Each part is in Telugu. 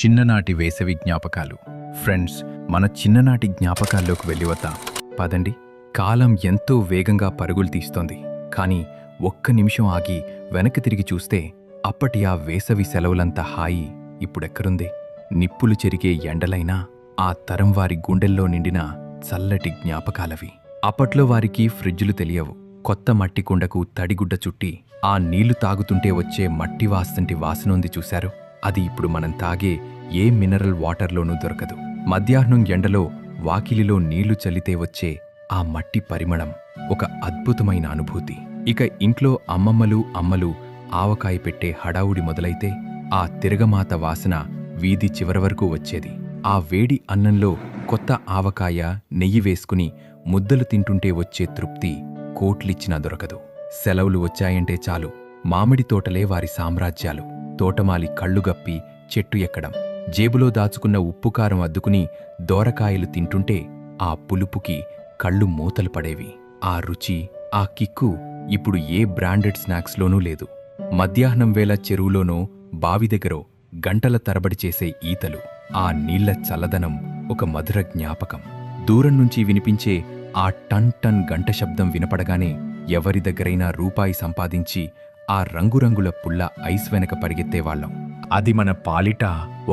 చిన్ననాటి వేసవి జ్ఞాపకాలు. ఫ్రెండ్స్, మన చిన్ననాటి జ్ఞాపకాల్లోకి వెళ్ళివద్దాం పదండి. కాలం ఎంతో వేగంగా పరుగులు తీస్తోంది. కానీ ఒక్క నిమిషం ఆగి వెనక్కి తిరిగి చూస్తే అప్పటి ఆ వేసవి సెలవులంత హాయి ఇప్పుడెక్కడుంది? నిప్పులు చెరిగే ఎండలైనా ఆ తరం వారి గుండెల్లో నిండిన చల్లటి జ్ఞాపకాలవి. అప్పట్లో వారికి ఫ్రిడ్జులు తెలియవు. కొత్త మట్టి కుండకు తడిగుడ్డ చుట్టి ఆ నీళ్లు తాగుతుంటే వచ్చే మట్టి వాసంటి వాసనుంది చూశారు? అది ఇప్పుడు మనం తాగే ఏ మినరల్ వాటర్లోనూ దొరకదు. మధ్యాహ్నం ఎండలో వాకిలిలో నీళ్లు చల్లితే వచ్చే ఆ మట్టి పరిమళం ఒక అద్భుతమైన అనుభూతి. ఇక ఇంట్లో అమ్మలు ఆవకాయ పెట్టే హడావుడి మొదలైతే ఆ తిరగమాత వాసన వీధి చివరి వరకు వచ్చేది. ఆ వేడి అన్నంలో కొత్త ఆవకాయ నెయ్యి వేసుకుని ముద్దలు తింటుంటే వచ్చే తృప్తి కోట్లిచ్చినా దొరకదు. సెలవులు వచ్చాయంటే చాలు, మామిడి తోటలే వారి సామ్రాజ్యాలు. తోటమాలి కళ్ళుగప్పి చెట్టు ఎక్కడం, జేబులో దాచుకున్న ఉప్పుకారం అద్దుకుని దోరకాయలు తింటుంటే ఆ పులుపుకి కళ్ళు మూతలు పడేవి. ఆ రుచి, ఆ కిక్కు ఇప్పుడు ఏ బ్రాండెడ్ స్నాక్స్లోనూ లేదు. మధ్యాహ్నం వేళ చెరువులోనో బావి దగ్గరో గంటల తరబడి చేసే ఈతలు, ఆ నీళ్ల చల్లదనం ఒక మధుర జ్ఞాపకం. దూరం నుంచి వినిపించే ఆ టన్ టన్ గంట శబ్దం వినపడగానే ఎవరి దగ్గరైనా రూపాయి సంపాదించి ఆ రంగురంగుల పుల్ల ఐస్ వెనక పరిగెత్తేవాళ్లం. అది మన పాలిట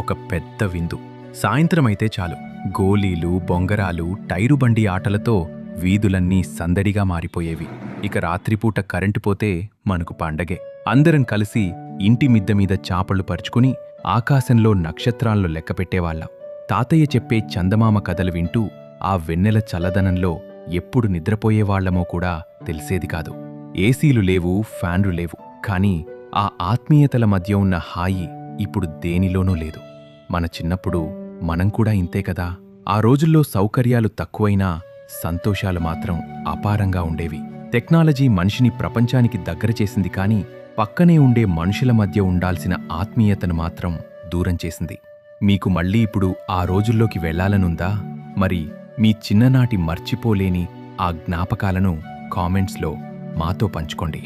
ఒక పెద్ద విందు. సాయంత్రమైతే చాలు, గోలీలు, బొంగరాలు, టైరుబండి ఆటలతో వీధులన్నీ సందడిగా మారిపోయేవి. ఇక రాత్రిపూట కరెంటు పోతే మనకు పండగే. అందరం కలిసి ఇంటి మిద్దె మీద చాపళ్లు పరుచుకుని ఆకాశంలో నక్షత్రాలను లెక్కపెట్టేవాళ్లం. తాతయ్య చెప్పే చందమామ కథలు వింటూ ఆ వెన్నెల చల్లదనంలో ఎప్పుడు నిద్రపోయేవాళ్లమో కూడా తెలిసేది కాదు. ఏసీలు లేవు, ఫ్యాన్లు లేవు. కానీ ఆ ఆత్మీయతల మధ్య ఉన్న హాయి ఇప్పుడు దేనిలోనూ లేదు. మన చిన్నప్పుడు మనం కూడా ఇంతే కదా. ఆ రోజుల్లో సౌకర్యాలు తక్కువైనా సంతోషాలు మాత్రం అపారంగా ఉండేవి. టెక్నాలజీ మనిషిని ప్రపంచానికి దగ్గర చేసింది, కానీ పక్కనే ఉండే మనుషుల మధ్య ఉండాల్సిన ఆత్మీయతను మాత్రం దూరం చేసింది. మీకు మళ్ళీ ఇప్పుడు ఆ రోజుల్లోకి వెళ్లాలనుందా? మరి మీ చిన్ననాటి మర్చిపోలేని ఆ జ్ఞాపకాలను కామెంట్స్లో మాతో పంచుకోండి.